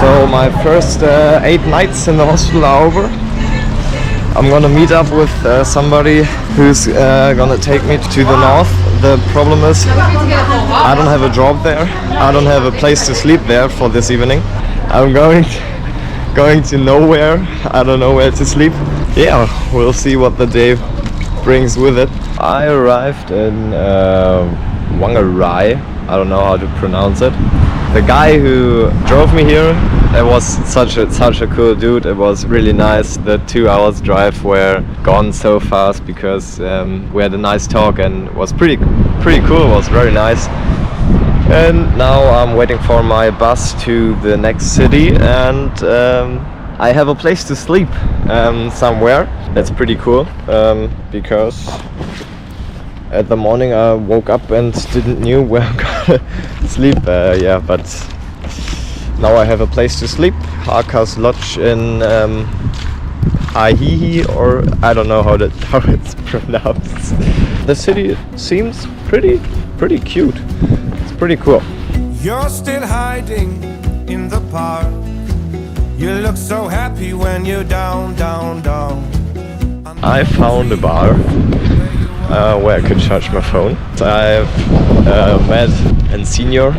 So my first 8 nights in the hospital are over. I'm gonna meet up with somebody who's gonna take me to the north. The problem is I don't have a job there. I don't have a place to sleep there for this evening. I'm going to nowhere. I don't know where to sleep. Yeah, we'll see what the day brings with it. I arrived in Whangarei. I don't know how to pronounce it. The guy who drove me here, it was such a cool dude. It was really nice. The 2 hours drive were gone so fast because we had a nice talk and it was pretty cool. It was very nice. And now I'm waiting for my bus to the next city, and I have a place to sleep somewhere. That's pretty cool because at the morning I woke up and didn't know where I'm gonna sleep. Yeah, but now I have a place to sleep. Arkas Lodge in Aihihi, or I don't know how it's pronounced. The city seems pretty cute. It's pretty cool. You're still hiding in the park. You look so happy when you're down. I found a bar where I could charge my phone. I've met a senior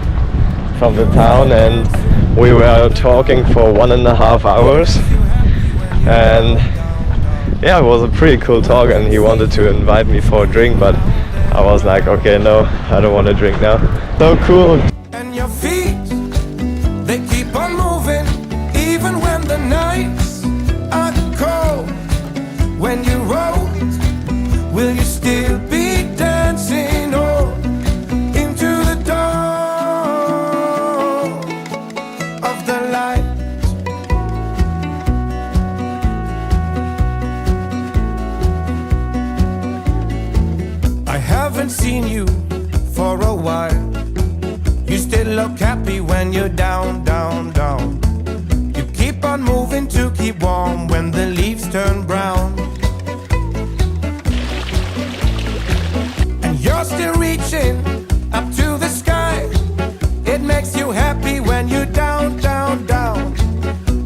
from the town and we were talking for 1.5 hours, and yeah, it was a pretty cool talk, and he wanted to invite me for a drink, but I was like, okay, no, I don't want to drink now. So cool. And your feet, they keep on moving even when the nights are cold. When you roll, will you still be dancing into the dawn of the light? I haven't seen you for a while. You still look happy when you're down. You keep on moving to keep warm when the leaves turn brown. You're still reaching up to the sky. It makes you happy when you're down.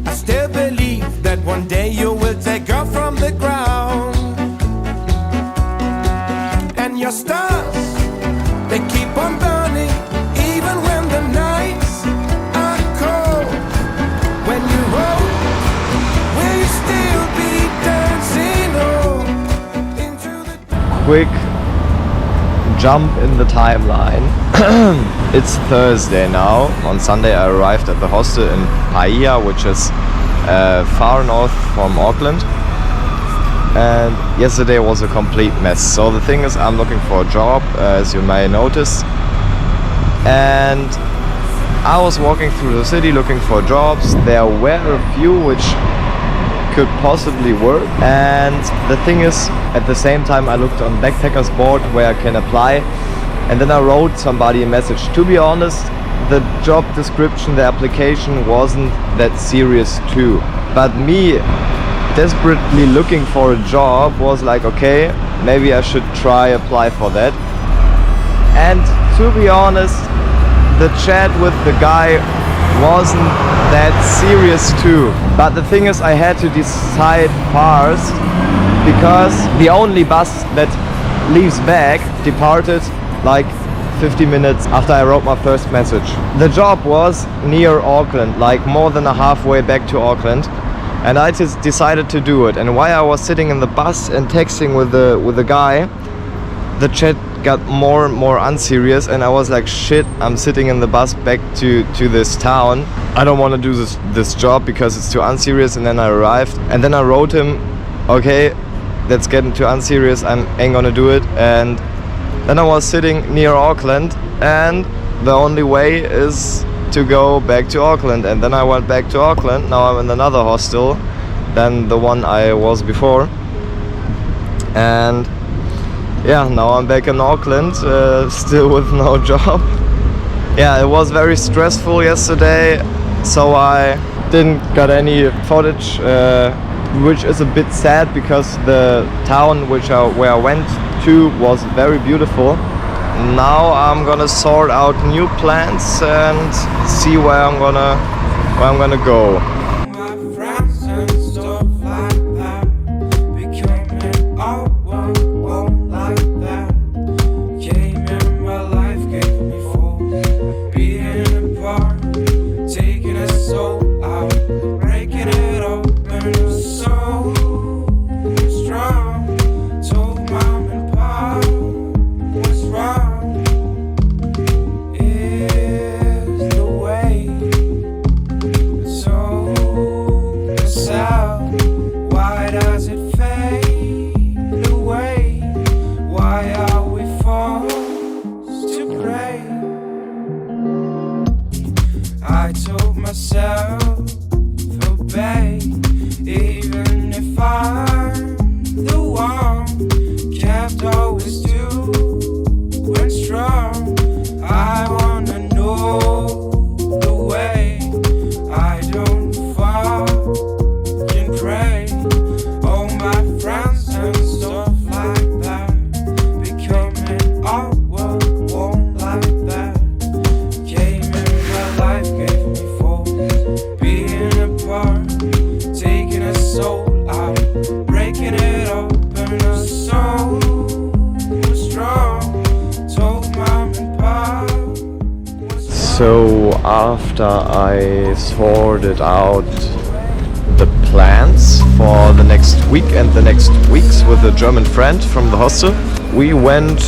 I still believe that one day you will take off from the ground. And your stars, they keep on burning even when the nights are cold. When you roll, will you still be dancing into the Quick jump in the timeline. It's Thursday now. On Sunday I arrived at the hostel in Paia, which is far north from Auckland, and yesterday was a complete mess. So the thing is, I'm looking for a job, as you may notice, and I was walking through the city looking for jobs. There were a few which could possibly work, and the thing is, at the same time I looked on Backpackers Board where I can apply, and then I wrote somebody a message. To be honest, the job description, the application wasn't that serious too, but me desperately looking for a job was like, okay, maybe I should try apply for that. And to be honest, the chat with the guy wasn't that serious too. But the thing is, I had to decide fast because the only bus that leaves back departed like 50 minutes after I wrote my first message. The job was near Auckland, like more than a halfway back to Auckland, and I just decided to do it. And while I was sitting in the bus and texting with the guy, the chat got more and more unserious, and I was like, shit, I'm sitting in the bus back to this town. I don't want to do this job because it's too unserious. And then I arrived, and then I wrote him, okay, that's getting too unserious, I ain't gonna do it. And then I was sitting near Auckland, and the only way is to go back to Auckland. And then I went back to Auckland. Now I'm in another hostel than the one I was before, and yeah, now I'm back in Auckland, still with no job. Yeah, it was very stressful yesterday, so I didn't got any footage, which is a bit sad because the town where I went to was very beautiful. Now I'm gonna sort out new plans and see where I'm gonna where I'm gonna go. My friends and stuff like that, becoming all like that. Came in my life, gave me full, being apart, taking a soul out, breaking it open, so strong. Told mom and pop what's wrong is the way. So sad, why does it fade away? Why are we forced to pray? I told myself, obey, even if I'm the one kept always doing strong. I wanna know the way. I don't fucking pray. All my friends and stuff like that, becoming all like that. Came in my life, gave me full, being apart, taking a soul out, breaking it open, a soul strong. Told mom and pop. So after I sorted out the plans for the next week and the next weeks with a German friend from the hostel, we went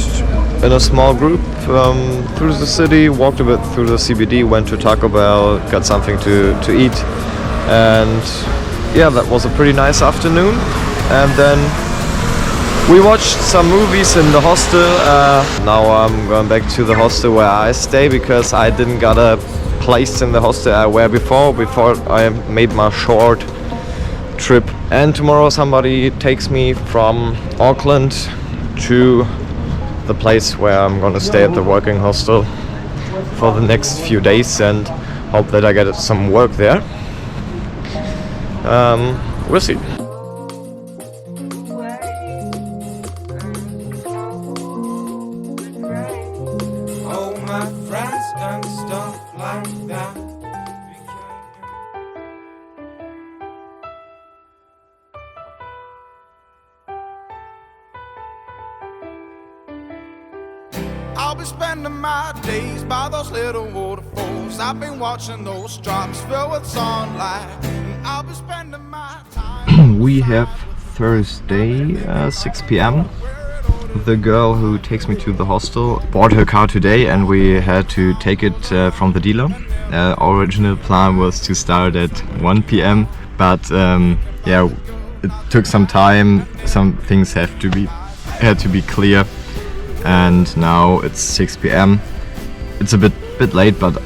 in a small group through the city, walked a bit through the CBD, went to Taco Bell, got something to eat, and yeah, that was a pretty nice afternoon. And then we watched some movies in the hostel. Now I'm going back to the hostel where I stay because I didn't got a place in the hostel I were before I made my short trip. And tomorrow somebody takes me from Auckland to the place where I'm gonna stay at the working hostel for the next few days and hope that I get some work there. We'll see. All my friends and stuff like that. I'll be spending my days by those little waterfalls. I've been watching those drops fill with sunlight. And I'll be spending my time. We have Thursday, 6 p.m. The girl who takes me to the hostel bought her car today and we had to take it from the dealer. Original plan was to start at 1 p.m. but yeah, it took some time. Some things had to be clear, and now it's 6 p.m. It's a bit late, but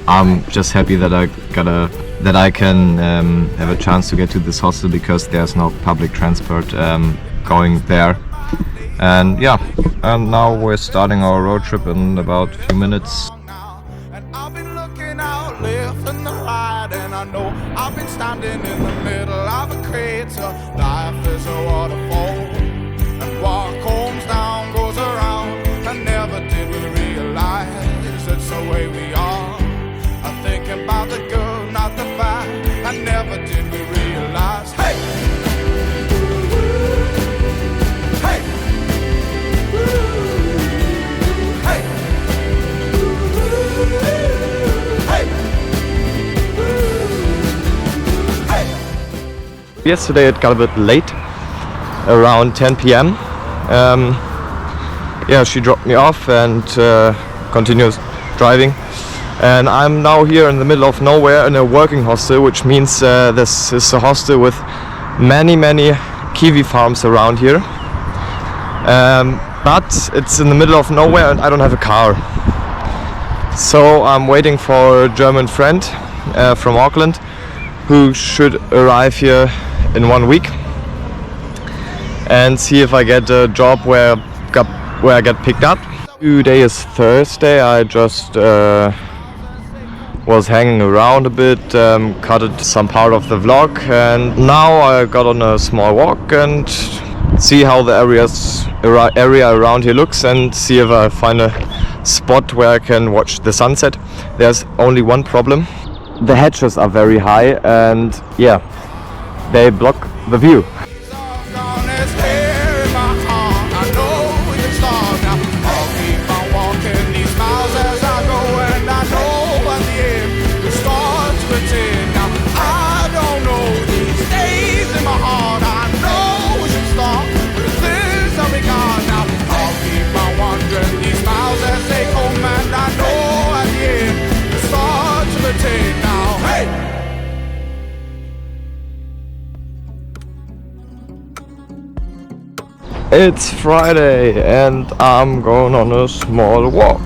I'm just happy that I can have a chance to get to this hostel because there's no public transport going there. And yeah, and now we're starting our road trip in about a few minutes. And I've been looking out left and the right, and I know I've been standing in the middle of a crater. Life is a waterfall, and what comes down goes around. And never did we realize it's the way we are. I'm thinking about the good, not the bad. And never did we realize. Hey! Yesterday it got a bit late, around 10 p.m. Yeah, she dropped me off and continues driving. And I'm now here in the middle of nowhere in a working hostel, which means this is a hostel with many kiwi farms around here. But it's in the middle of nowhere and I don't have a car. So I'm waiting for a German friend from Auckland who should arrive here in 1 week and see if I get a job where I get picked up. Today is Thursday. I just was hanging around a bit, cut some part of the vlog, and now I got on a small walk and see how the area around here looks and see if I find a spot where I can watch the sunset. There's only one problem. the hedges are very high and yeah, they block the view. It's Friday and I'm going on a small walk.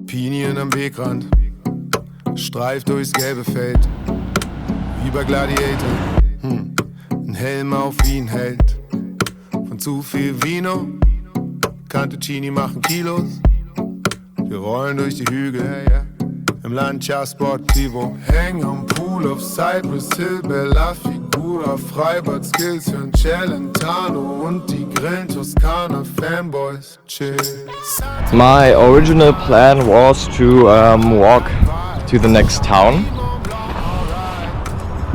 Pinien am Wegrand, streift durchs gelbe Feld, wie bei Gladiator, ein Helm auf wie ein Held. Von zu viel Vino, Cantuccini machen Kilos, wir rollen durch die Hügel, im Lancia Sportivo. Hängen am Pool of Cypress Hill, Bella Figura, Freibad Skills, hören Celentano und die grillen Toskana, Fanboys, chill. My original plan was to walk to the next town,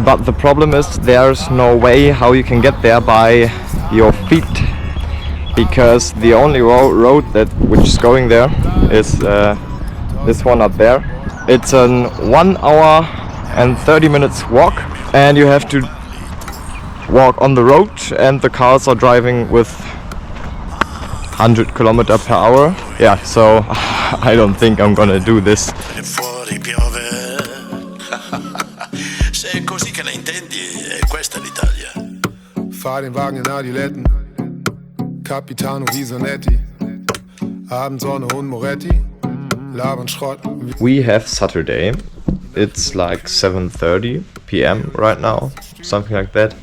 but the problem is there's no way how you can get there by your feet, because the only road which is going there is this one up there. It's an 1 hour and 30 minutes walk, and you have to walk on the road, and the cars are driving with 100 km per hour. Yeah, so I don't think I'm gonna do this. Fuori piove. Se è così che la intendi, questa è l'Italia. Fahr den Wagen in Adiletten, Capitano Visonetti, Abendsonne und Moretti, labern Schrott. We have Saturday. It's like 7:30 p.m. right now, something like that.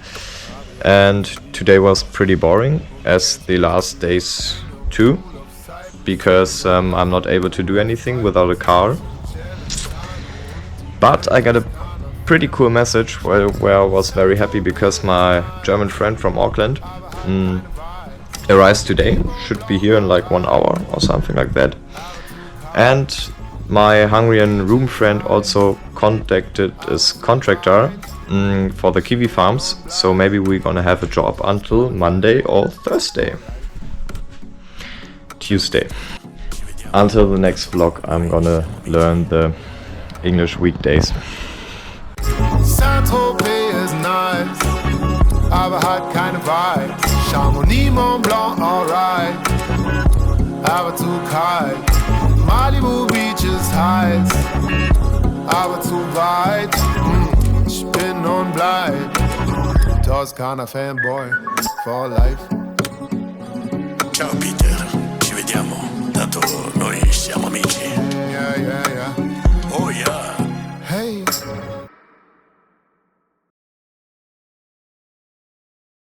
And today was pretty boring, as the last days too, because I'm not able to do anything without a car. But I got a pretty cool message where I was very happy, because my German friend from Auckland arrives today, should be here in like 1 hour or something like that. And my Hungarian room friend also contacted his contractor for the kiwi farms, so maybe we're gonna have a job until Monday or Tuesday. Until the next vlog, I'm gonna learn the English weekdays. Saint-Tropez ist nice, aber hat keine Vibe. Chamonix, Mont Blanc, alright, aber zu kalt. Malibu Beach ist heiß, aber zu weit. Ich bin und bleib Toskana Fanboy for life. Ciao Peter, ci vediamo, tanto noi siamo